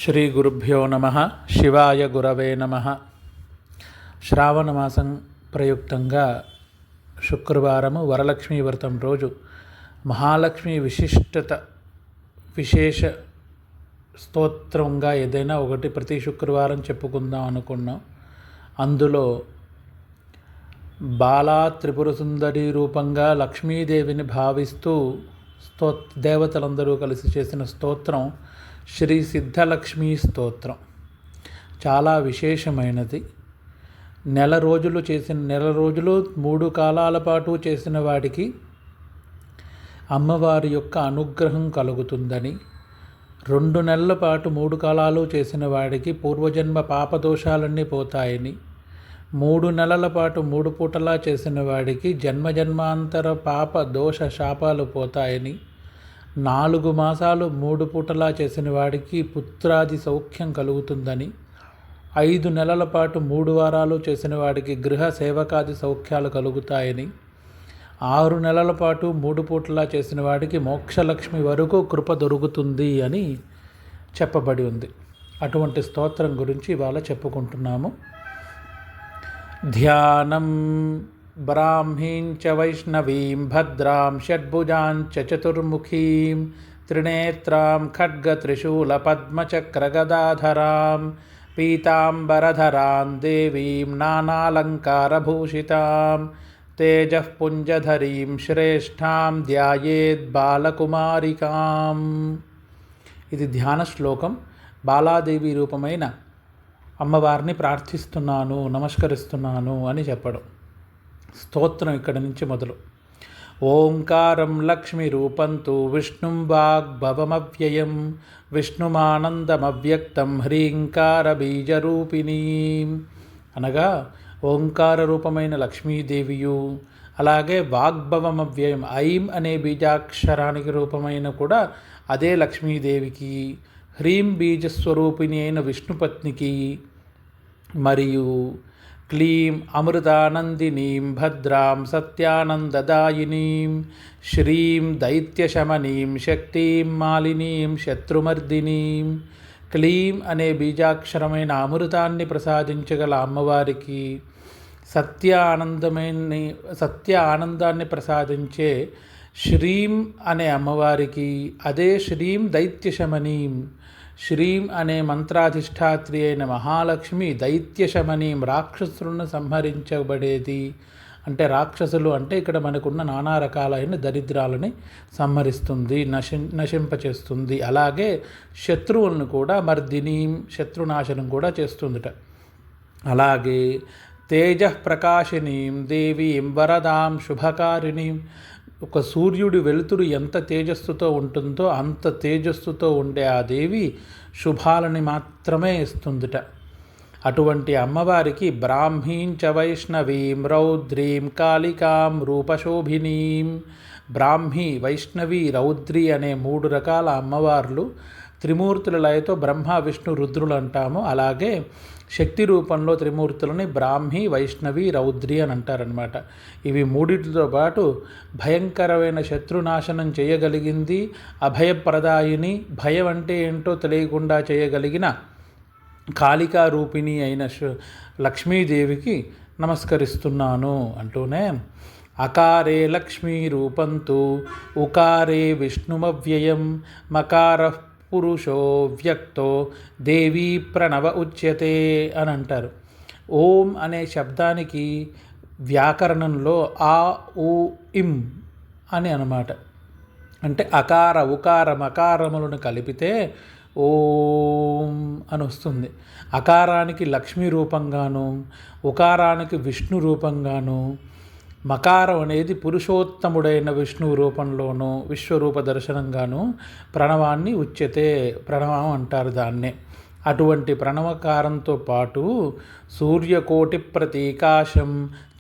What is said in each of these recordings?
శ్రీ గురుభ్యో నమః. శివాయ గురవే నమః. శ్రావణ మాసం ప్రయుక్తంగా శుక్రవారము వరలక్ష్మీ వ్రతం రోజు మహాలక్ష్మి విశేష స్తోత్రంగా ఏదైనా ఒకటి ప్రతి శుక్రవారం చెప్పుకుందాం అనుకున్నాం. అందులో బాలా త్రిపుర సుందరి రూపంగా లక్ష్మీదేవిని భావిస్తూ దేవతలందరూ కలిసి చేసిన స్తోత్రం శ్రీ సిద్ధలక్ష్మీ స్తోత్రం. చాలా విశేషమైనది. నెల రోజులు 3 కాలాల పాటు చేసిన వాడికి అమ్మవారి యొక్క అనుగ్రహం కలుగుతుందని, 2 నెలల పాటు 3 కాలాలు చేసిన వాడికి పూర్వజన్మ పాపదోషాలన్నీ పోతాయని, 3 నెలల పాటు 3 పూటలా చేసిన వాడికి జన్మజన్మాంతర పాప దోష శాపాలు పోతాయని, 4 మాసాలు 3 పూటలా చేసిన వాడికి పుత్రాది సౌఖ్యం కలుగుతుందని, 5 నెలల పాటు 3 వారాలు చేసిన వాడికి గృహ సేవకాది సౌఖ్యాలు కలుగుతాయని, 6 నెలల పాటు 3 పూటలా చేసిన వాడికి మోక్షలక్ష్మి వరకు కృప దొరుకుతుంది అని చెప్పబడి ఉంది. అటువంటి స్తోత్రం గురించి ఇవాళ చెప్పుకుంటున్నాము. ధ్యానం బ్రాహ్మీం చ వైష్ణవీం భద్రాం షడ్భుజాం చ చతుర్ముఖీం త్రినేత్రాం ఖడ్గత్రిశూల పద్మచక్రగదాధరాం పీతాంబరధరాం దేవీం నానాలంకారభూషితాం తేజః పుంజధరీం శ్రేష్ఠాం ధ్యాయేద్ బాలకుమారికాం. ఇది ధ్యాన శ్లోకం. బాలాదేవి రూపమైన అమ్మవారిని ప్రార్థిస్తున్నాను, నమస్కరిస్తున్నాను అని చెప్పడం. స్తోత్రం ఇక్కడి నుంచి మొదలు. ఓంకారం లక్ష్మి రూపంతు విష్ణుం వాగ్భవమవ్యయం విష్ణుమానందమవ్యక్తం హ్రీంకార బీజరూపిణీం. అనగా ఓంకార రూపమైన లక్ష్మీదేవియు, అలాగే వాగ్భవమవ్యయం ఐం అనే బీజాక్షరానికి రూపమైన కూడా అదే లక్ష్మీదేవికి, హ్రీం బీజస్వరూపిణి అయిన విష్ణుపత్నికి, మరియు క్లీం అమృతానందినీం భద్రాం సత్యానందదాయినీం శ్రీం దైత్యశమనీం శక్తిం మాలినీం శత్రుమర్దినీం. క్లీం అనే బీజాక్షరమైన అమృతాన్ని ప్రసాదించగల అమ్మవారికి, సత్య ఆనందాన్ని ప్రసాదించే శ్రీం అనే అమ్మవారికి, అదే శ్రీం దైత్యశమనీం, శ్రీం అనే మంత్రాధిష్టాత్రి అయిన మహాలక్ష్మి దైత్యశమనీం రాక్షసులను సంహరించబడేది. అంటే రాక్షసులు అంటే ఇక్కడ మనకున్న నానా రకాలైన దరిద్రాలని సంహరిస్తుంది, నశింపచేస్తుంది. అలాగే శత్రువులను కూడా మర్దినీం, శత్రునాశనం కూడా చేస్తుందిట. అలాగే తేజః ప్రకాశినీం దేవీం వరదాం శుభకారిణీం. ఒక సూర్యుడి వెలుతురు ఎంత తేజస్సుతో ఉంటుందో అంత తేజస్సుతో ఉండే ఆ దేవి శుభాలని మాత్రమే ఇస్తుందిట. అటువంటి అమ్మవారికి బ్రాహ్మీం చ వైష్ణవీం రౌద్రీం కాళికాం రూపశోభినీం. బ్రాహ్మి, వైష్ణవి, రౌద్రి అనే 3 రకాల అమ్మవార్లు త్రిమూర్తుల లయతో బ్రహ్మ విష్ణు రుద్రులు అంటాము. అలాగే శక్తి రూపంలో త్రిమూర్తులని బ్రాహ్మి, వైష్ణవి, రౌద్రి అని అంటారనమాట. ఇవి 3టితో పాటు భయంకరమైన శత్రునాశనం చేయగలిగింది, అభయప్రదాయిని, భయం అంటే ఏంటో తెలియకుండా చేయగలిగిన కాళికా రూపిణి అయిన లక్ష్మీదేవికి నమస్కరిస్తున్నాను అంటూనే, అకారే లక్ష్మీ రూపంతు ఉకారే విష్ణుమవ్యయం మకార పురుషో వ్యక్తో దేవీ ప్రణవ ఉచ్యతే అని అంటారు. ఓం అనే శబ్దానికి వ్యాకరణంలో ఆ ఉ ఇం అని అన్నమాట. అంటే అకార ఉకార మకారములను కలిపితే ఓం అని వస్తుంది. అకారానికి లక్ష్మీ రూపంగాను, ఉకారానికి విష్ణు రూపంగాను, మకారం అనేది పురుషోత్తముడైన విష్ణువు రూపంలోనూ విశ్వరూప దర్శనంగాను ప్రణవాన్ని ఉచ్యతే, ప్రణవం అంటారు దాన్నే. అటువంటి ప్రణవకారంతో పాటు సూర్యకోటి ప్రతీకాశం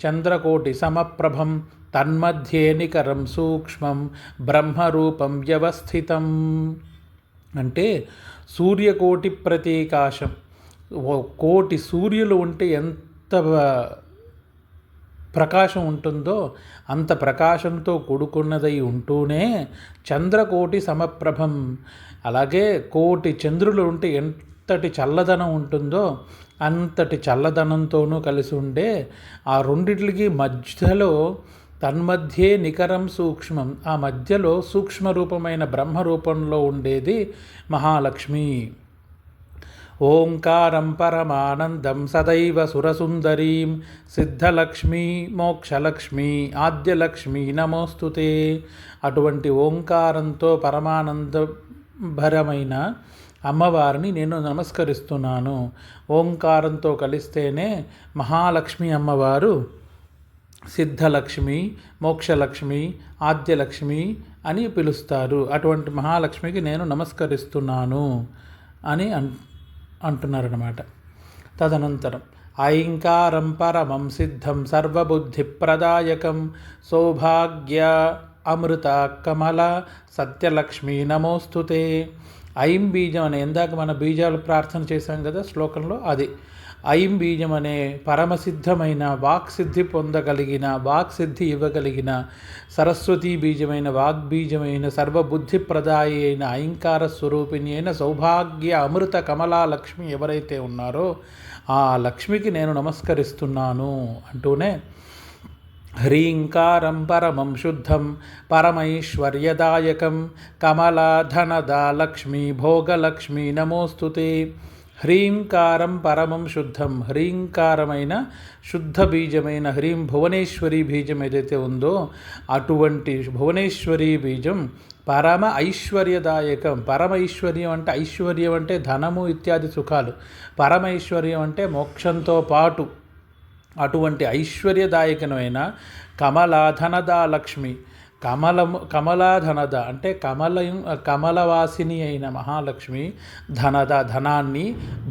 చంద్రకోటి సమప్రభం తన్మధ్యే నికరం సూక్ష్మం బ్రహ్మరూపం వ్యవస్థితం. అంటే సూర్యకోటి ప్రతీకాశం, కోటి సూర్యులు ఉంటే ఎంత ప్రకాశం ఉంటుందో అంత ప్రకాశంతో కూడుకున్నదై ఉంటూనే చంద్రకోటి సమప్రభం, అలాగే కోటి చంద్రులు ఉంటే ఎంత ఎంతటి చల్లదనం ఉంటుందో అంతటి చల్లదనంతోనూ కలిసి ఉండే ఆ రెండిటికి మధ్యలో తన్మధ్యే నికరం సూక్ష్మం, ఆ మధ్యలో సూక్ష్మ రూపమైన బ్రహ్మ రూపంలో ఉండేది మహాలక్ష్మి. ఓంకారం పరమానందం సదైవ సురసుందరీం సిద్ధలక్ష్మీ మోక్షలక్ష్మీ ఆద్యలక్ష్మీ నమోస్తుతే. అటువంటి ఓంకారంతో పరమానందభరమైన అమ్మవారిని నేను నమస్కరిస్తున్నాను. ఓంకారంతో కలిస్తేనే మహాలక్ష్మి అమ్మవారు సిద్ధలక్ష్మి, మోక్షలక్ష్మి, ఆద్యలక్ష్మి అని పిలుస్తారు. అటువంటి మహాలక్ష్మికి నేను నమస్కరిస్తున్నాను అని అంటున్నారన్నమాట. తదనంతరం ఐంకారం పరమం సిద్ధం సర్వబుద్ధిప్రదాయకం సౌభాగ్య అమృత కమల సత్యలక్ష్మి నమోస్తుతే. ఐం బీజం అనే ఇందాక మన బీజాలు ప్రార్థన చేశాం కదా శ్లోకంలో, అది ఐం బీజం అనే పరమసిద్ధమైన వాక్సిద్ధి పొందగలిగిన, వాక్సిద్ధి ఇవ్వగలిగిన సరస్వతీ బీజమైన, వాగ్బీజమైన, సర్వబుద్ధిప్రదాయి అయిన, ఐంకార స్వరూపిణి అయిన సౌభాగ్య అమృత కమలా లక్ష్మి ఎవరైతే ఉన్నారో ఆ లక్ష్మికి నేను నమస్కరిస్తున్నాను అంటూనే హ్రీంకారం పరమం శుద్ధం పరమైశ్వర్యదాయకం కమలాధనదా లక్ష్మీ భోగలక్ష్మీ నమోస్తుతే. హ్రీంకారం పరమం శుద్ధం, హ్రీంకారమైన శుద్ధ బీజమైన హ్రీం భువనేశ్వరి బీజం ఏదైతే ఉందో అటువంటి భువనేశ్వరి బీజం పరమ ఐశ్వర్యదాయకం. పరమైశ్వర్యం అంటే ఐశ్వర్యం అంటే ధనము ఇత్యాది సుఖాలు, పరమైశ్వర్యం అంటే మోక్షంతో పాటు అటువంటి ఐశ్వర్యదాయకమైన కమలాధనదా లక్ష్మి, కమలాధనద అంటే కమలవాసిని అయిన మహాలక్ష్మి, ధనాన్ని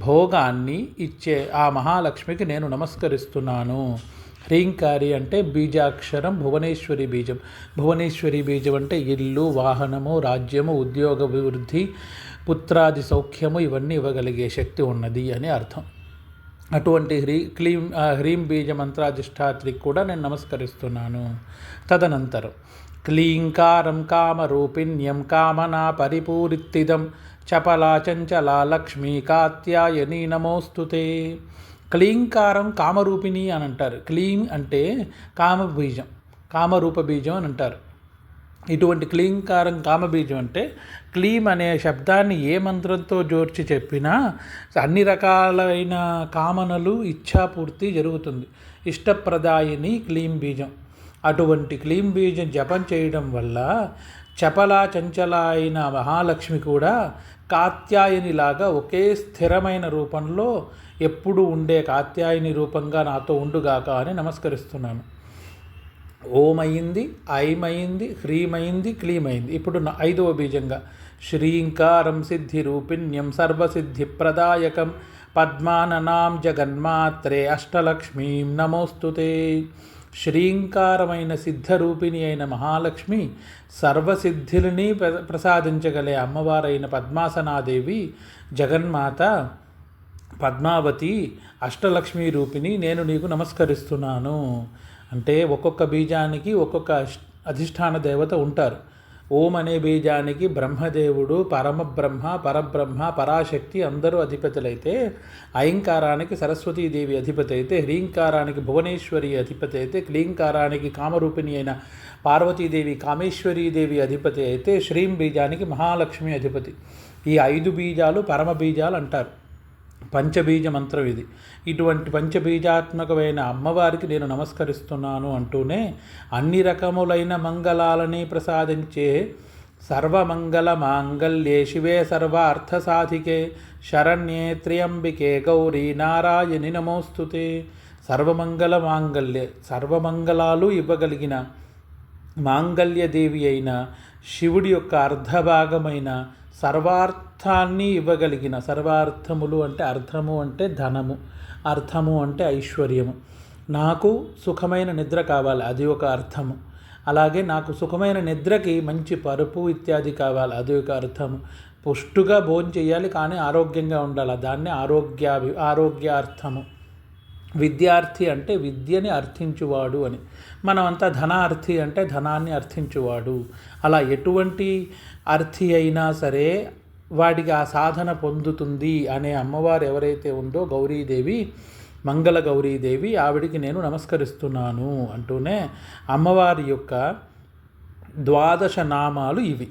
భోగాన్ని ఇచ్చే ఆ మహాలక్ష్మికి నేను నమస్కరిస్తున్నాను. హ్రీంకారి అంటే బీజాక్షరం భువనేశ్వరి బీజం. భువనేశ్వరి బీజం అంటే ఇల్లు, వాహనము, రాజ్యము, ఉద్యోగ అభివృద్ధి, పుత్రాది సౌఖ్యము ఇవన్నీ ఇవ్వగలిగే శక్తి ఉన్నది అని అర్థం. అటువంటి హ్రీం బీజ మంత్రాధిష్టాత్రికి కూడా నేను నమస్కరిస్తున్నాను. తదనంతరం క్లీంకారం కామరూపిణ్యం కామనా పరిపూరిత్తిదం చపలా చంచలా లక్ష్మీ కాత్యాయని నమోస్తుతే. క్లీంకారం కామరూపిణి అని అంటారు. క్లీం అంటే కామబీజం, కామరూప బీజం అని అంటారు. ఇటువంటి క్లీంకారం కామబీజం అంటే క్లీం అనే శబ్దాన్ని ఏ మంత్రంతో జోర్చి చెప్పినా అన్ని రకాలైన కామనలు ఇచ్ఛాపూర్తి జరుగుతుంది. ఇష్టప్రదాయిని క్లీం బీజం. అటువంటి క్లీం బీజం జపం చేయడం వల్ల చపలా చంచల అయిన మహాలక్ష్మి కూడా కాత్యాయనిలాగా ఒకే స్థిరమైన రూపంలో ఎప్పుడు ఉండే కాత్యాయని రూపంగా నాతో ఉండుగాక అని నమస్కరిస్తున్నాను. ఓం అయింది, ఐమైంది, హ్రీమైంది, క్లీమైంది. ఇప్పుడు 5వ బీజంగా శ్రీంకారం సిద్ధి రూపిణ్యం సర్వసిద్ధి ప్రదాయకం పద్మాననాం జగన్మాత్రే అష్టలక్ష్మీం నమోస్తుతే. శ్రీంకారమైన సిద్ధరూపిణి అయిన మహాలక్ష్మి, సర్వసిద్ధిని ప్రసాదించగలే అమ్మవారైన పద్మాసనాదేవి, జగన్మాత పద్మావతి, అష్టలక్ష్మీ రూపిణి నేను నీకు నమస్కరిస్తున్నాను. అంటే ఒక్కొక్క బీజానికి ఒక్కొక్క అధిష్టాన దేవత ఉంటారు. ఓం అనే బీజానికి బ్రహ్మదేవుడు, పరబ్రహ్మ, పరాశక్తి అందరూ అధిపతులైతే, ఐంకారానికి సరస్వతీదేవి అధిపతి అయితే, హ్రీంకారానికి భువనేశ్వరి అధిపతి అయితే, క్లీంకారానికి కామరూపిణి అయిన పార్వతీదేవి కామేశ్వరీదేవి అధిపతి అయితే, శ్రీం బీజానికి మహాలక్ష్మి అధిపతి. ఈ 5 బీజాలు పరమ బీజాలు అంటారు. పంచబీజ మంత్రం ఇది. ఇటువంటి పంచబీజాత్మకమైన అమ్మవారికి నేను నమస్కరిస్తున్నాను అంటూనే అన్ని రకములైన మంగళాలని ప్రసాదించే సర్వమంగళ మాంగళ్యే శివే సర్వార్థసాధికే శరణ్యే త్ర్యంబికే గౌరీ నారాయణి నమోస్తుతే. సర్వమంగళ మాంగళ్యే, సర్వమంగళాలు ఇవ్వగలిగిన మాంగళ్యదేవి అయిన శివుడి యొక్క అర్ధభాగమైన సర్వార్థాన్ని ఇవ్వగలిగిన, సర్వార్థములు అంటే అర్థము అంటే ధనము, అర్థము అంటే ఐశ్వర్యము. నాకు సుఖమైన నిద్ర కావాలి, అది ఒక అర్థము. అలాగే నాకు సుఖమైన నిద్రకి మంచి పరుపు ఇత్యాది కావాలి, అది ఒక అర్థము. పుష్టుగా భోజనం చేయాలి కానీ ఆరోగ్యంగా ఉండాలి, దాన్ని ఆరోగ్యార్థము. విద్యార్థి అంటే విద్యని అర్థించువాడు అని. మనమంతా ధనార్థి అంటే ధనాన్ని అర్థించువాడు. అలా ఎటువంటి అర్థి అయినా సరే వాడికి ఆ సాధన పొందుతుంది అనే అమ్మవారు ఎవరైతే ఉందో గౌరీదేవి, మంగళ గౌరీదేవి, ఆవిడికి నేను నమస్కరిస్తున్నాను అంటూనే అమ్మవారి యొక్క 12 నామాలు ఇవి.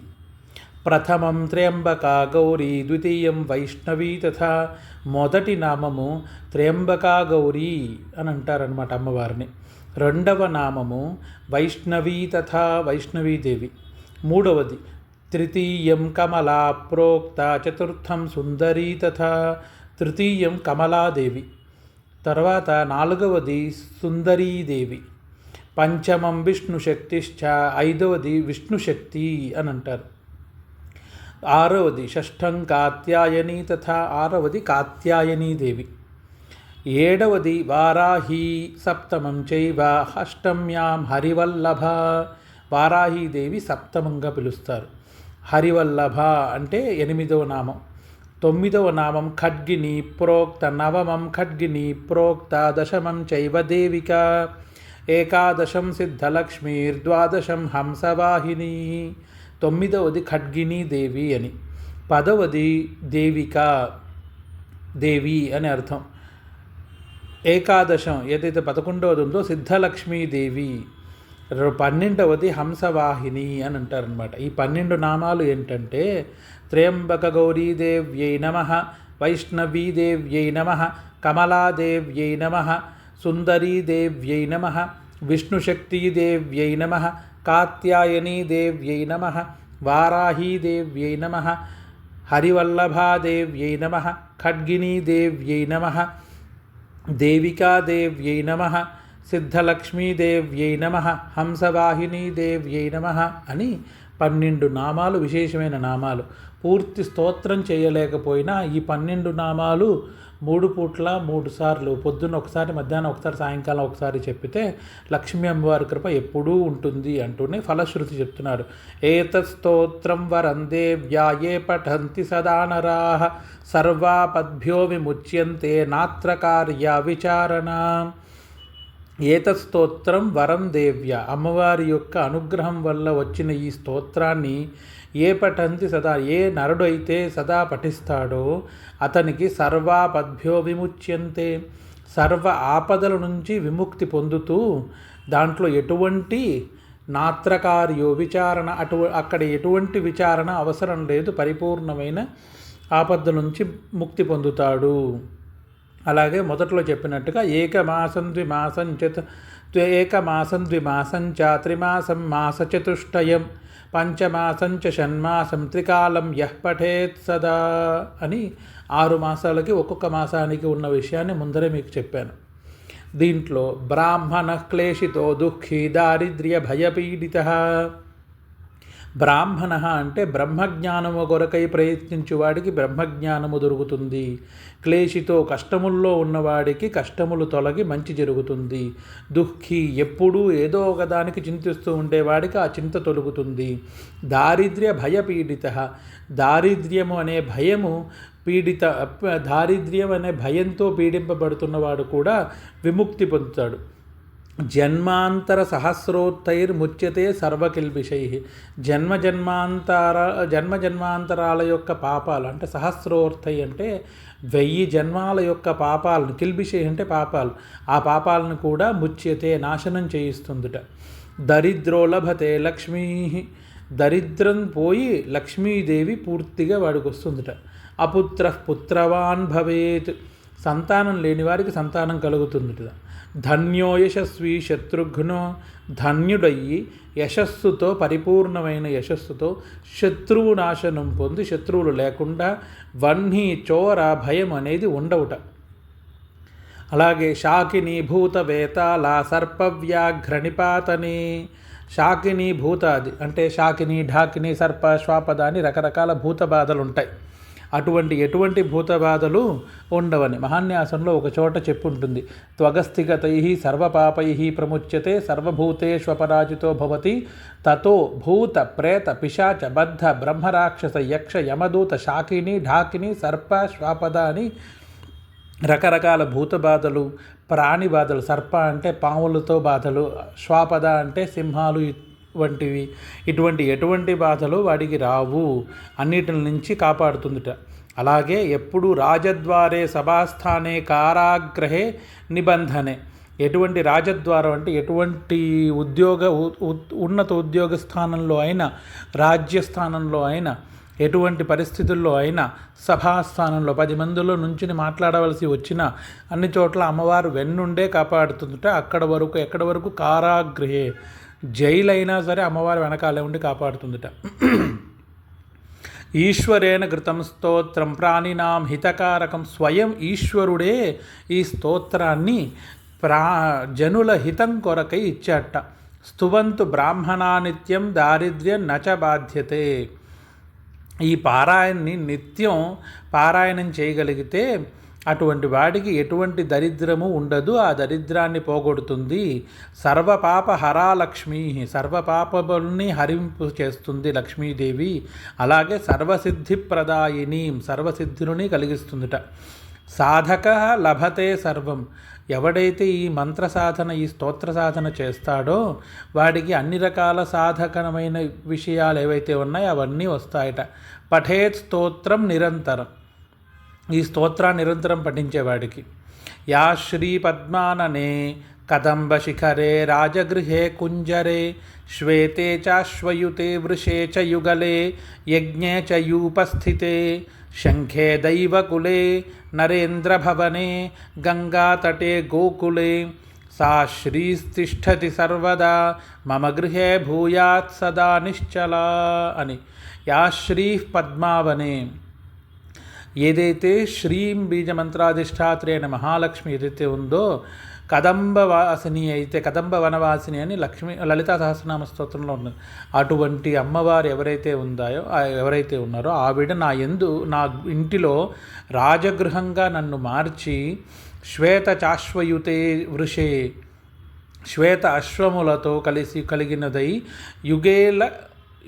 ప్రథమం త్ర్యంబకా గౌరీ, ద్వితీయం వైష్ణవీ తథా. మొదటి నామము త్ర్యంబకా గౌరీ అని అంటారనమాట అమ్మవారిని. రెండవ నామము వైష్ణవీ తథా, వైష్ణవీదేవి. మూడవది తృతీయం కమలా ప్రోక్త, చతుర్థం సుందరీ తథా, తృతీయం కమలాదేవి. తర్వాత నాలుగవది సుందరీదేవి. పంచమం విష్ణుశక్తిశ్చ, ఐదవది విష్ణుశక్తి అని అంటారు. ఆరవది షష్ఠం కాత్యాయని తథా, ఆరవది కాత్యాయనీదేవి. ఏడవది వారాహి, సప్తమం చైవ, అష్టమ్యాం హరివల్లభ. వారాహీదేవి సప్తమంగా పిలుస్తారు. హరివల్లభ అంటే 8వ నామం. 9వ నామం ఖడ్గిని ప్రోక్త, నవమం ఖడ్గిని ప్రోక్త, దశమం చైవ దేవిక, ఏకాదశం సిద్ధలక్ష్మీర్ద్వాదశం హంసవాహిని. 9వది ఖడ్గిని దేవి అని. 10వది దేవిక, దేవి అని అర్థం. ఏకాదశం ఏదైతే 11వది ఉందో సిద్ధలక్ష్మీదేవి. 12వది హంసవాహిని అని అంటారనమాట. ఈ 12 నామాలు ఏంటంటే త్ర్యంబక గౌరీదేవ్యై నమః, వైష్ణవీదేవ్యై నమః, కమలాదేవ్యై నమః, సుందరీదేవ్యై నమః, విష్ణుశక్తిదేవ్యై నమః, కాత్యాయనీదేవ్యై నమః, వారాహీదేవ్యై నమః, హరివల్లభాదేవ్యై నమః, ఖడ్గినీదేవ్యై నమః, దేవికాదేవ్యై నమః, సిద్ధలక్ష్మీదేవ్యై నమః, హంసవాహినీదేవ్యై నమః అని 12 నామాలు విశేషమైన నామాలు. పూర్తి స్తోత్రం చేయలేకపోయినా ఈ 12 నామాలు 3 పూట్ల 3 సార్లు, పొద్దున్న ఒకసారి, మధ్యాహ్నం ఒకసారి, సాయంకాలం ఒకసారి చెప్పితే లక్ష్మీ అమ్మవారి కృప ఎప్పుడూ ఉంటుంది అంటూనే ఫలశ్రుతి చెప్తున్నారు. ఏతత్ స్తోత్రం వరం దేవ్యా ఏ పఠంతి సదా నరాః, సర్వాపద్భ్యో విముచ్యంతే నాత్ర కార్య విచారణ. ఏతత్ స్తోత్రం వరం దేవ్య, అమ్మవారి యొక్క అనుగ్రహం వల్ల వచ్చిన ఈ స్తోత్రాన్ని ఏ పఠంతి సదా, ఏ నరుడైతే సదా పఠిస్తాడో అతనికి సర్వాపద్భ్యో విముచ్యంతే, సర్వ ఆపదల నుంచి విముక్తి పొందుతూ దాంట్లో ఎటువంటి నాత్రకార్యో విచారణ, అక్కడ ఎటువంటి విచారణ అవసరం లేదు, పరిపూర్ణమైన ఆపద నుంచి ముక్తి పొందుతాడు. అలాగే మొదట్లో చెప్పినట్టుగా ఏకమాసం ద్విమాసం చ త్రిమాసం మాస చతుష్టయం, పంచమాసం చ షణ్మాసం త్రికాలం యః పఠేత్ సదా అని 6 మాసాలకి ఒక్కొక్క మాసానికి ఉన్న విషయాన్ని ముందరే మీకు చెప్పాను. దీంట్లో బ్రాహ్మణ క్లేశితో దుఃఖీ దారిద్ర్య భయపీడితః. బ్రాహ్మణ అంటే బ్రహ్మజ్ఞానము కొరకై ప్రయత్నించువాడికి బ్రహ్మజ్ఞానము దొరుకుతుంది. క్లేశితో కష్టముల్లో ఉన్నవాడికి కష్టములు తొలగి మంచి జరుగుతుంది. దుఃఖి ఎప్పుడూ ఏదో ఒకదానికి చింతిస్తూ ఉండేవాడికి ఆ చింత తొలుగుతుంది. దారిద్ర్య భయపీడిత, దారిద్ర్యము అనే భయము దారిద్ర్యం అనే భయంతో పీడింపబడుతున్నవాడు కూడా విముక్తి పొందుతాడు. జన్మాంతర సహస్రోత్తైర్ముచ్యతే సర్వకిల్బిషై. జన్మజన్మాంతరాల యొక్క పాపాలు అంటే సహస్రోత్తై అంటే 1000 జన్మాల యొక్క పాపాలను, కిల్బిషై అంటే పాపాలు, ఆ పాపాలను కూడా ముచ్యతే నాశనం చేయిస్తుందిట. దరిద్రో లభతే లక్ష్మీ, దరిద్రం పోయి లక్ష్మీదేవి పూర్తిగా వాడికి వస్తుందిట. అపుత్ర పుత్రవాన్ భవేత్, సంతానం లేని వారికి సంతానం కలుగుతుందిట. ధన్యో యశస్వి శత్రుఘ్నో, ధన్యుడయ్యి యశస్సుతో, పరిపూర్ణమైన యశస్సుతో శత్రువు నాశనం పొంది శత్రువులు లేకుండా వహ్ని చోర భయం అనేది ఉండవుట. అలాగే శాకిని భూత వేతాళ సర్పవ్యాఘ్రనిపాతని. శాకిని భూతాది అంటే శాకిని, ఢాకిని, సర్ప, శ్వాపద అని రకరకాల భూత బాధలు ఉంటాయి. ఎటువంటి భూత బాధలు ఉండవని మహాన్యాసంలో ఒక చోట చెప్పుంటుంది. త్వగస్థిగతై సర్వపాపై ప్రముచ్యతే సర్వభూతేష్వపరాజితో భవతి తతో భూత ప్రేత పిశాచ బద్ధ బ్రహ్మరాక్షస యక్ష యమదూత శాకిని, ఢాకిని, సర్ప, శ్వాపద అని రకరకాల భూత బాధలు, ప్రాణి బాధలు, సర్ప అంటే పాములతో బాధలు, శ్వాపద అంటే సింహాలు వంటివి ఎటువంటి బాధలు వాడికి రావు, అన్నిటి నుంచి కాపాడుతుందిట. అలాగే ఎప్పుడు రాజద్వారే సభాస్థానే కారాగ్రహే నిబంధనే, ఎటువంటి రాజద్వారం అంటే ఎటువంటి ఉన్నత ఉద్యోగ స్థానంలో అయినా, రాజ్యస్థానంలో అయినా, ఎటువంటి పరిస్థితుల్లో అయినా, సభాస్థానంలో 10 మందిలో నుంచి మాట్లాడవలసి వచ్చిన అన్ని చోట్ల అమ్మవారు వెన్నుండే కాపాడుతుందట. ఎక్కడి వరకు కారాగృహే, జైలైనా సరే అమ్మవారు వెనకాలే ఉండి కాపాడుతుందట. ఈశ్వరేణ కృతం స్తోత్రం ప్రాణినాం హితకారకం, స్వయం ఈశ్వరుడే ఈ స్తోత్రాన్ని జనుల హితం కొరకై ఇచ్చాట. స్తువంతు బ్రాహ్మణా నిత్యం దారిద్ర్యం నచ బాధ్యతే. ఈ పారాయణని నిత్యం పారాయణం చేయగలిగితే అటువంటి వాడికి ఎటువంటి దరిద్రము ఉండదు, ఆ దరిద్రాన్ని పోగొడుతుంది. సర్వపాప హరా లక్ష్మీ, సర్వపాపముల్ని హరింపు చేస్తుంది లక్ష్మీదేవి. అలాగే సర్వసిద్ధి ప్రదాయిని, సర్వసిద్ధులని కలిగిస్తుందిట. సాధక లభతే సర్వం, ఎవడైతే ఈ మంత్ర సాధన, ఈ స్తోత్ర సాధన చేస్తాడో వాడికి అన్ని రకాల సాధకమైన విషయాలు ఏవైతే ఉన్నాయో అవన్నీ వస్తాయట. పఠేత్ స్తోత్రం నిరంతరం, ఈ స్తోత్రాన్ని నిరంతరం పఠించేవాడికి. యా శ్రీ పద్మాననే కదంబ శిఖరే రాజగృహే కుంజరే శ్వేతే చాశ్వయుతే వృషే చ యుగలే యజ్ఞే చ యూపస్థితే శంఖే దైవకులే నరేంద్రభవనే గంగాతటే గోకులే సా శ్రీస్తిష్టతి సర్వదా మమ గృహే భూయాత్ సదా నిశ్చలా అని. యా శ్రీ పద్మావనే, ఏదైతే శ్రీం బీజమంత్రాధిష్టాత్రి అయిన మహాలక్ష్మి ఏదైతే ఉందో, కదంబవాసిని అయితే కదంబ వనవాసిని అని లలితా సహస్రనామ స్తోత్రంలో ఉన్నది. అటువంటి అమ్మవారు ఎవరైతే ఉన్నారో ఆవిడ నా ఇంటిలో రాజగృహంగా నన్ను మార్చి శ్వేత చాశ్వయుతే వృషే, శ్వేత అశ్వములతో కలిగినదై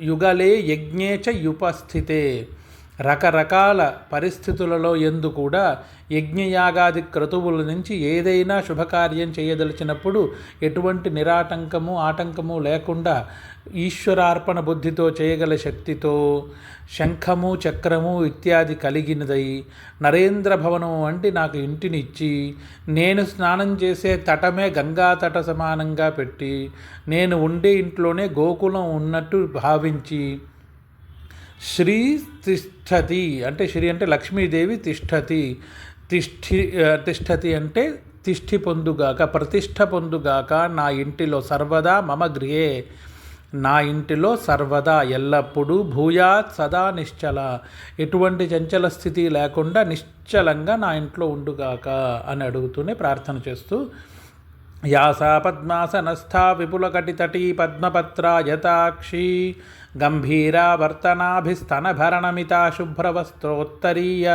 యుగలే యజ్ఞే చ యుపస్థితే, రకరకాల పరిస్థితులలో ఎందు కూడా యజ్ఞయాగాది క్రతువుల నుంచి ఏదైనా శుభకార్యం చేయదలిచినప్పుడు ఎటువంటి ఆటంకము లేకుండా ఈశ్వరార్పణ బుద్ధితో చేయగల శక్తితో శంఖము చక్రము ఇత్యాది కలిగినదై నరేంద్ర భవనం వంటి నాకు ఇంటినిచ్చి, నేను స్నానం చేసే తటమే గంగా తట సమానంగా పెట్టి, నేను ఉండే ఇంట్లోనే గోకులం ఉన్నట్టు భావించి, శ్రీ తిష్టతి అంటే శ్రీ అంటే లక్ష్మీదేవి తిష్టతి అంటే తిష్ఠి పొందుగాక, ప్రతిష్ఠ పొందుగాక నా ఇంటిలో సర్వదా మమ గృహే, నా ఇంటిలో సర్వదా ఎల్లప్పుడూ భూయాత్ సదా నిశ్చల, ఎటువంటి చంచల స్థితి లేకుండా నిశ్చలంగా నా ఇంట్లో ఉండుగాక అని అడుగుతూనే ప్రార్థన చేస్తూ, యాసా పద్మాసనస్థా విపులకటితటీ పద్మపత్రా యతాక్షి గంభీరావర్తనాభిస్తనభరణమితా శుభ్రవస్త్రోత్తరీయ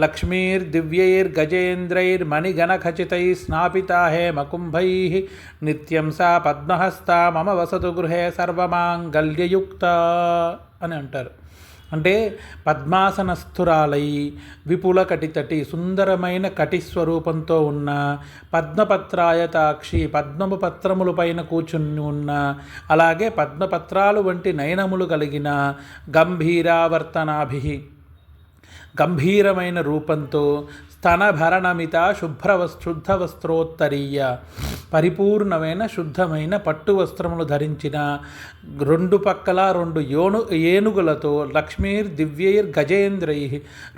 లక్ష్మీర్దివ్యైర్గజేంద్రైర్మణిగణఖచితై స్నాపితా హేమకుంభైః నిత్యం సా పద్మహస్తా మమ వసతు గృహే సర్వమాంగళ్యయుక్త అని అంటారు. అంటే పద్మాసనస్థురాలై విపుల కటితటి సుందరమైన కటిస్వరూపంతో ఉన్న పద్మపత్రాయతాక్షి పద్మము పత్రములపైన కూర్చుని ఉన్న, అలాగే పద్మపత్రాలు వంటి నయనములు కలిగిన గంభీరావర్తనాభి గంభీరమైన రూపంతో స్తనభరణమిత శుద్ధ వస్త్రోత్తరీయ పరిపూర్ణమైన శుద్ధమైన పట్టు వస్త్రములు ధరించిన, 2 పక్కల 2 ఏనుగులతో దివ్యైర్ గజేంద్రై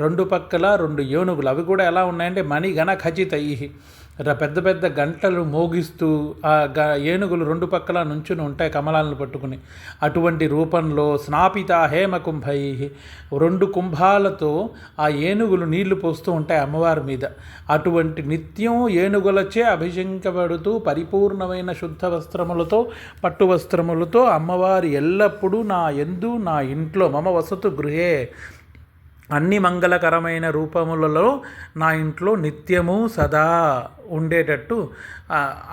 2 పక్కల 2 ఏనుగులు, అవి కూడా ఎలా ఉన్నాయంటే మణిగణ ఖచితై పెద్ద పెద్ద గంటలు మోగిస్తూ ఆ ఏనుగులు 2 పక్కల నుంచుని ఉంటాయి కమలాలను పట్టుకుని. అటువంటి రూపంలో స్నాపిత హేమకుంభై 2 కుంభాలతో ఆ ఏనుగులు నీళ్లు పోస్తూ ఉంటాయి అమ్మవారి మీద. అటువంటి నిత్యం ఏనుగులచే అభిషేకించబడుతూ పరిపూర్ణమైన శుద్ధ వస్త్రములతో పట్టు వస్త్రములతో అమ్మవారి ఎల్లప్పుడూ నా ఇంట్లో మమ వసతు గృహే అన్ని మంగళకరమైన రూపములలో నా ఇంట్లో నిత్యము సదా ఉండేటట్టు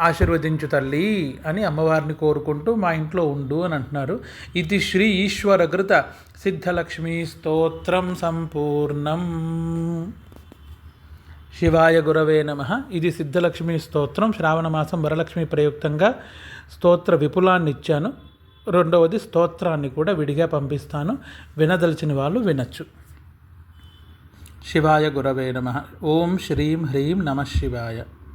ఆశీర్వదించు తల్లి అని అమ్మవారిని కోరుకుంటూ మా ఇంట్లో ఉండు అని అంటున్నారు. ఇది శ్రీ ఈశ్వరకృత సిద్ధలక్ష్మీ స్తోత్రం సంపూర్ణం. శివాయ గురవే నమః. ఇది సిద్ధలక్ష్మీ స్తోత్రం. శ్రావణ మాసం వరలక్ష్మి ప్రయుక్తంగా స్తోత్ర విపులాన్ని ఇచ్చాను. రెండవది స్తోత్రాన్ని కూడా విడిగా పంపిస్తాను, వినదలిచిన వాళ్ళు వినొచ్చు. శివాయ గురవే నమః. ఓం శ్రీం హ్రీం నమః శివాయ.